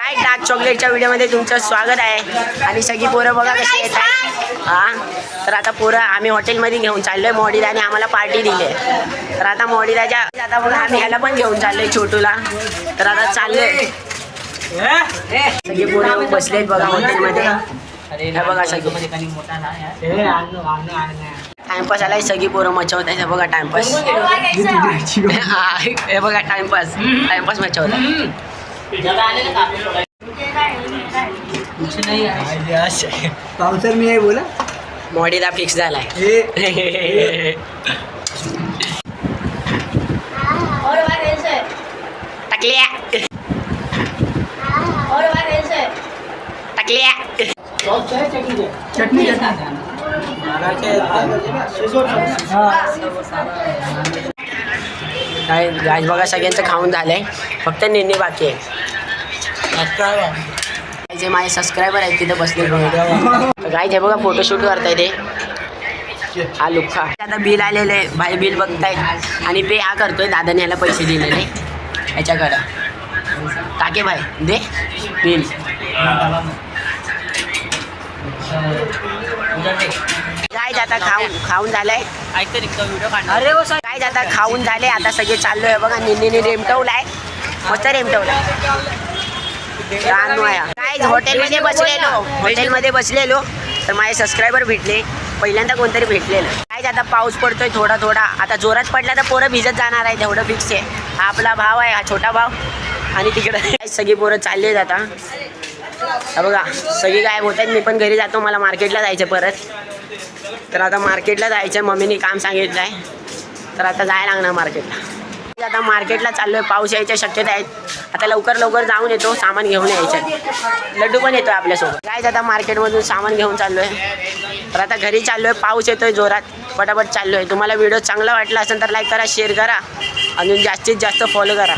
हाय dark चॉकलेटच्या व्हिडिओमध्ये तुमचं स्वागत आहे. आणि सगळी पोरं बघा कशी येत आहेत. तर आता पोरं आम्ही हॉटेलमध्ये घेऊन चाललोय. मोडीदाने आम्हाला पार्टी दिली आहे. तर आता मोडीदाच्या आता बघा आम्ही ह्याला पण घेऊन चाललोय छोटूला. तर आता चाललोय. सगळी पोरं बसलेत बघा हॉटेलमध्ये. हे बघा सगळी टाइमपास आलाय. सगळी पोरं मचवत आहे. बघा टाइमपास. हे बघा टाइमपास मचवत आहे. पावसर मी आहे बोला. मोडीदा फिक्स झालाय. टाकल्या टाकल्या चटणी काय गाय बघा सगळ्यांचं खाऊन झालंय. फक्त निन्नी बाकी आहे. जे माझे सबस्क्रायबर आहेत तिथे बसले गाय हे बघा फोटोशूट करताय ते. हा लुक्खा आता बिल आलेलं आहे. भाई बिल बघतायत आणि पे हा करतोय. दादाने ह्याला पैसे दिलेले ह्याच्याकडं. टाके भाई दे बिल. काय आता खाऊन झालंय. अरे काय आता खाऊन झाले. आता सगळे चाललोय बघा. निन्नीने रेमटवलाय. मस्त रेमटवलाय. काय हॉटेलमध्ये बसलेलो तर माझे सबस्क्रायबर भेटले. पहिल्यांदा कोणतरी भेटलेलं. काय आता पाऊस पडतोय थोडा थोडा. आता जोरात पडला तर पोरं भिजत जाणार आहे. तेवढं फिक्स आहे. हा आपला भाव आहे. हा छोटा भाव. आणि तिकडे सगळी पोरं चालले आता. बघा सगळी गायब होत आहेत. मी पण घरी जातो. मला मार्केटला जायचं परत. तर आता मार्केटला जायचं. मम्मीने काम सांगितलं आहे. तर आता जायला लागणार मार्केटला. आता मार्केटला चाललोय. पाऊस यायच्या शक्यता आहेत. आता लवकर जाऊन येतो. सामान घेऊन यायचं. लड्डू पण येतोय आपल्यासोबत. काय आता मार्केटमधून सामान घेऊन चाललोय. तर आता घरी चाललोय. पाऊस येतोय जोरात. पटापट चाललोय. तुम्हाला व्हिडिओ चांगला वाटला असेल तर लाईक करा, शेअर करा. अजून जास्तीत जास्त फॉलो करा.